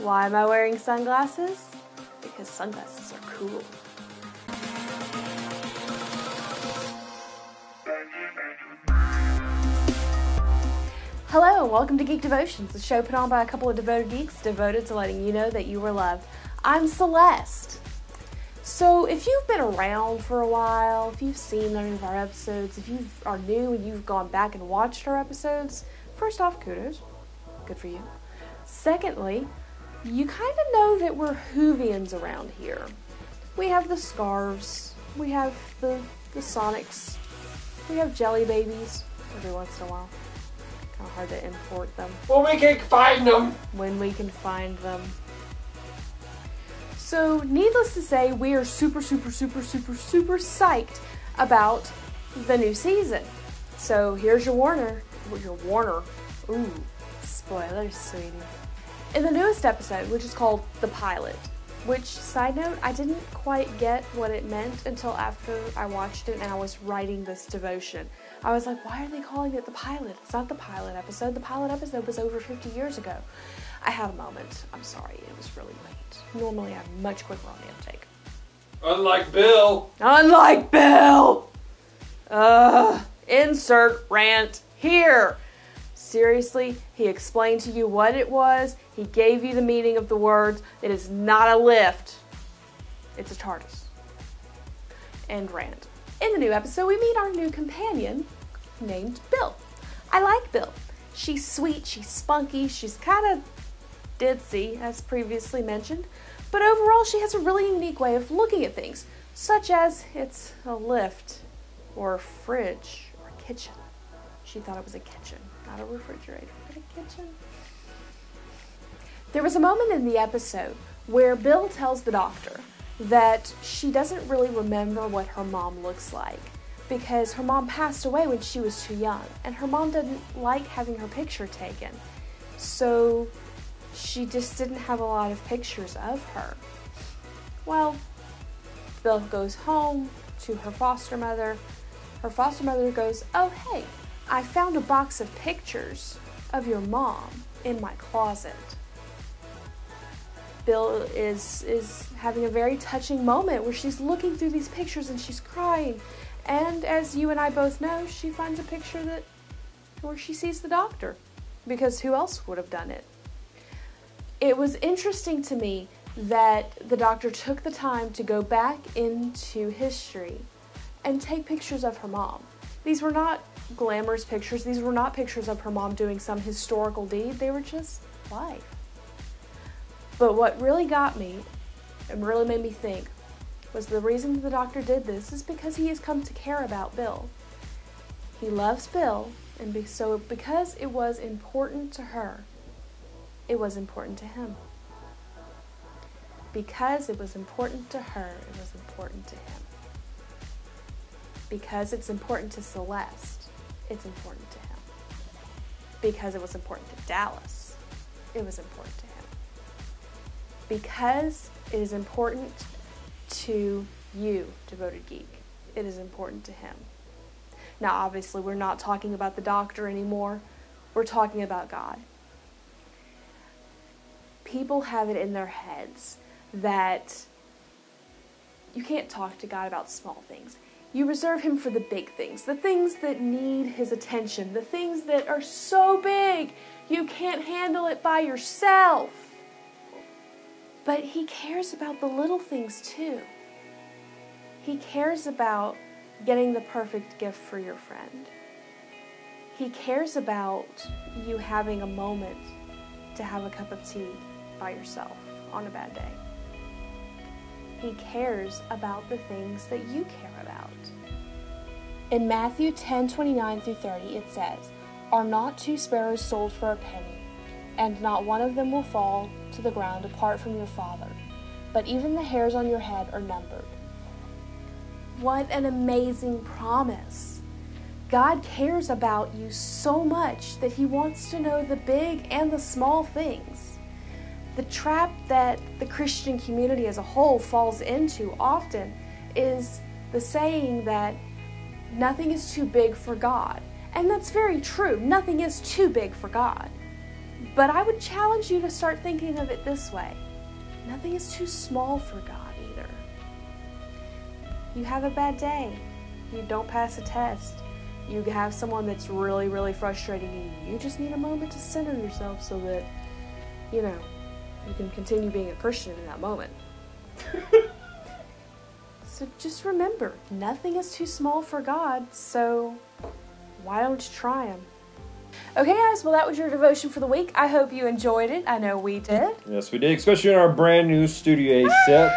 Why am I wearing sunglasses? Because sunglasses are cool. Hello, and welcome to Geek Devotions, the show put on by a couple of devoted geeks devoted to letting you know that you are loved. I'm Celeste. So if you've been around for a while, if you've seen any of our episodes, if you are new and you've gone back and watched our episodes, first off, kudos. Good for you. Secondly, you kind of know that we're Whovians around here. We have the scarves, we have the Sonics, we have jelly babies every once in a while. Kind of hard to import them. Well, we can find them. When we can find them. So, needless to say, we are super psyched about the new season. So, here's your warner. Ooh, spoilers, sweetie. In the newest episode, which is called The Pilot, which, side note, I didn't quite get what it meant until after I watched it and I was writing this devotion. I was like, why are they calling it The Pilot? It's not the pilot episode. The pilot episode was over 50 years ago. I had a moment. I'm sorry. It was really late. Normally, I'm much quicker on the uptake. Unlike Bill. Insert rant here. Seriously, he explained to you what it was. He gave you the meaning of the words. It is not a lift. It's a TARDIS. End rant. In the new episode, we meet our new companion named Bill. I like Bill. She's sweet, she's spunky, she's kind of ditzy, as previously mentioned, but overall she has a really unique way of looking at things, such as it's a lift, or a fridge, or a kitchen. She thought it was a kitchen, not a refrigerator, but a kitchen. There was a moment in the episode where Bill tells the doctor that she doesn't really remember what her mom looks like because her mom passed away when she was too young, and her mom didn't like having her picture taken. So she just didn't have a lot of pictures of her. Well, Bill goes home to her foster mother. Her foster mother goes, "Oh, hey, I found a box of pictures of your mom in my closet." Bill is having a very touching moment where she's looking through these pictures and she's crying. And as you and I both know, she finds a picture where she sees the doctor, because who else would have done it? It was interesting to me that the doctor took the time to go back into history and take pictures of her mom. These were not glamorous pictures. These were not pictures of her mom doing some historical deed. They were just life. But what really got me and really made me think was the reason the doctor did this is because he has come to care about Bill. He loves Bill, and so because it was important to her, it was important to him. Because it was important to her, it was important to him. Because it's important to Celeste, it's important to him. Because it was important to Dallas, it was important to him. Because it is important to you, devoted geek, it is important to him. Now, obviously, we're not talking about the doctor anymore. We're talking about God. People have it in their heads that you can't talk to God about small things. You reserve him for the big things, the things that need his attention, the things that are so big you can't handle it by yourself. But he cares about the little things too. He cares about getting the perfect gift for your friend. He cares about you having a moment to have a cup of tea by yourself on a bad day. He cares about the things that you care about. In Matthew 10:29-30, it says, "Are not 2 sparrows sold for a penny? And not one of them will fall to the ground apart from your Father. But even the hairs on your head are numbered." What an amazing promise. God cares about you so much that he wants to know the big and the small things. The trap that the Christian community as a whole falls into often is the saying that nothing is too big for God. And that's very true. Nothing is too big for God. But I would challenge you to start thinking of it this way. Nothing is too small for God either. You have a bad day. You don't pass a test. You have someone that's really, really frustrating you. You just need a moment to center yourself so that, you can continue being a Christian in that moment. So just remember, nothing is too small for God, so why don't you try Him? Okay, guys, well, that was your devotion for the week. I hope you enjoyed it. I know we did. Yes, we did, especially in our brand new Studio A set,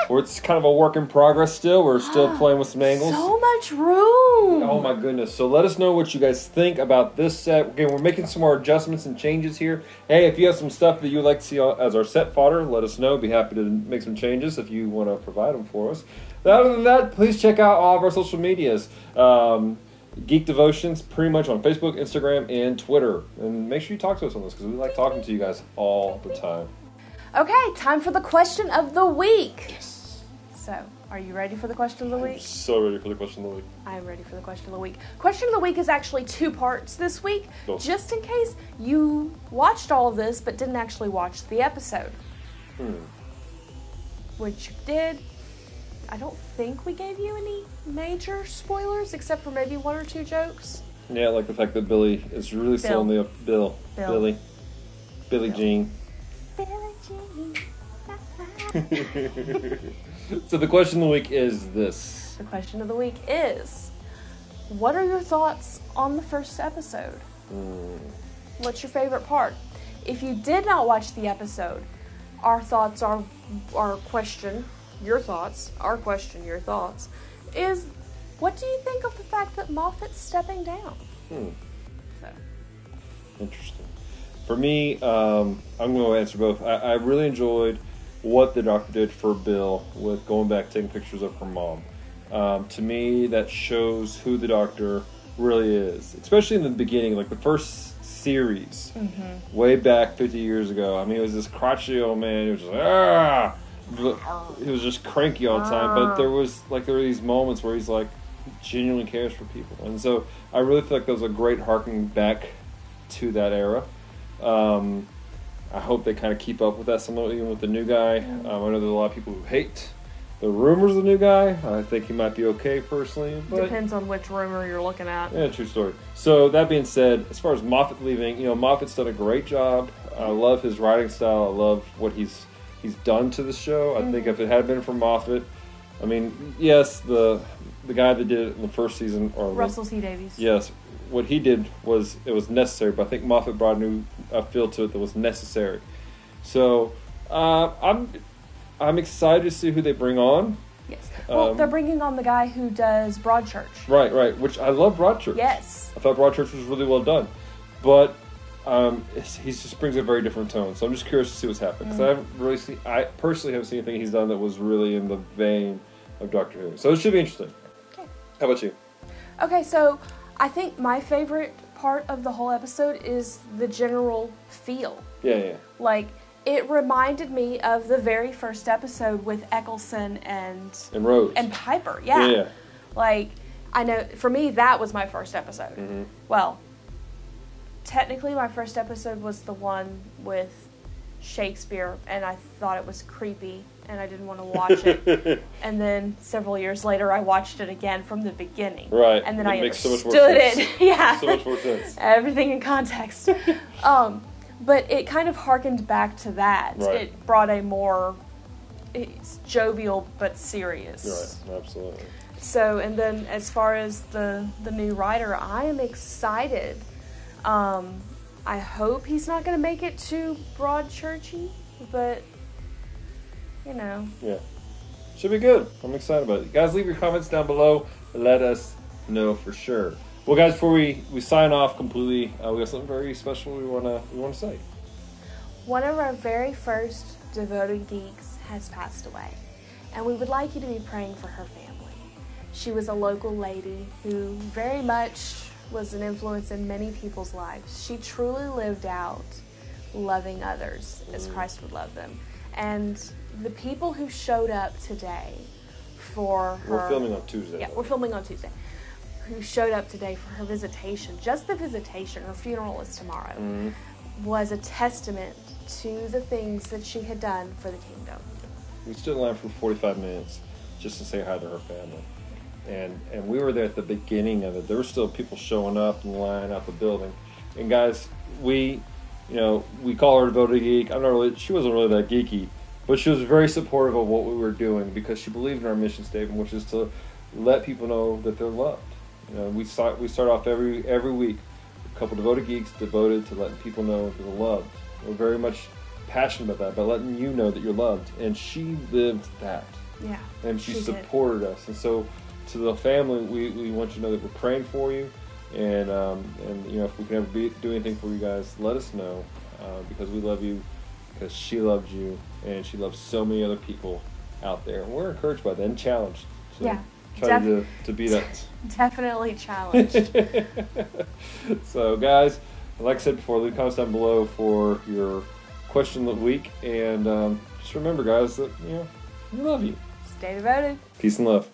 where it's kind of a work in progress still. We're still playing with some angles. So much room. Oh, my goodness. So let us know what you guys think about this set. Again, we're making some more adjustments and changes here. Hey, if you have some stuff that you'd like to see as our set fodder, let us know. Be happy to make some changes if you want to provide them for us. Other than that, please check out all of our social medias. Geek Devotions, pretty much on Facebook, Instagram, and Twitter. And make sure you talk to us on this, because we like talking to you guys all the time. Okay, time for the question of the week. Yes. So, are you ready for the question of the week? I'm so ready for the question of the week. I am ready for the question of the week. Question of the week is actually 2 parts this week, just in case you watched all of this but didn't actually watch the episode. Which you did. I don't think we gave you any major spoilers, except for maybe 1 or 2 jokes. Yeah, like the fact that Billy is really still in the... Billy Jean. Billy Jean. So the question of the week is this. The question of the week is, what are your thoughts on the first episode? What's your favorite part? If you did not watch the episode, our thoughts are our question... Your thoughts, our question, your thoughts, is what do you think of the fact that Moffat's stepping down? So. Interesting. For me, I'm going to answer both. I really enjoyed what the doctor did for Bill with going back taking pictures of her mom. To me, that shows who the doctor really is, especially in the beginning, like the first series, way back 50 years ago. I mean, it was this crotchety old man who was just like, he was just cranky all the time, but there were these moments where he's like genuinely cares for people, and so I really feel like that was a great harkening back to that era. I hope they kind of keep up with that somewhat, even with the new guy. I know there's a lot of people who hate the rumors of the new guy. I think he might be okay personally, but depends on which rumor you're looking at. Yeah, true story. So that being said, as far as Moffat leaving, Moffat's done a great job. I love his writing style. I love what he's done to the show. I think if it had been for Moffat, I mean, yes, the guy that did it in the first season, or Russell T. Davies. Yes, what he did was necessary, but I think Moffat brought a new feel to it that was necessary. So I'm excited to see who they bring on. Yes. Well, they're bringing on the guy who does Broadchurch. Right. Which I love Broadchurch. Yes. I thought Broadchurch was really well done, but. He just brings a very different tone, so I'm just curious to see what's happening. Because I personally haven't seen anything he's done that was really in the vein of Doctor Who. So it should be interesting. Okay. How about you? Okay, so I think my favorite part of the whole episode is the general feel. Yeah. Like, it reminded me of the very first episode with Eccleston and Rose. And Piper, yeah. Like, I know, for me, that was my first episode. Well, technically, my first episode was the one with Shakespeare, and I thought it was creepy, and I didn't want to watch it. And then several years later, I watched it again from the beginning. Right. And then I understood so much more sense. it. Yeah. So much more sense. Everything in context. But it kind of harkened back to that. Right. It brought a more jovial but serious. Right. Absolutely. So, and then as far as the new writer, I am excited. I hope he's not going to make it too Broadchurchy, but, Yeah. Should be good. I'm excited about it. Guys, leave your comments down below. Let us know for sure. Well, guys, before we sign off completely, we got something very special we want to say. One of our very first devoted geeks has passed away, and we would like you to be praying for her family. She was a local lady who very much was an influence in many people's lives. She truly lived out loving others as Christ would love them. And the people who showed up today for her... We're filming on Tuesday. Yeah, we're filming on Tuesday. Who showed up today for her visitation, just the visitation, her funeral is tomorrow. was a testament to the things that she had done for the kingdom. We stood in line for 45 minutes just to say hi to her family. And we were there at the beginning of it. There were still people showing up in line out the building. And guys, we call her Devoted Geek. She wasn't really that geeky, but she was very supportive of what we were doing because she believed in our mission statement, which is to let people know that they're loved. We start off every week, a couple Devoted Geeks devoted to letting people know that they're loved. We're very much passionate about that, by letting you know that you're loved. And she lived that. Yeah. And she supported us. And so to the family, we want you to know that we're praying for you. And if we can ever do anything for you guys, let us know because we love you, because she loved you, and she loves so many other people out there. And we're encouraged by that and challenged. So yeah. Try to be that. Definitely challenged. So, guys, like I said before, leave comments down below for your question of the week. And just remember, guys, that we love you. Stay devoted. Peace and love.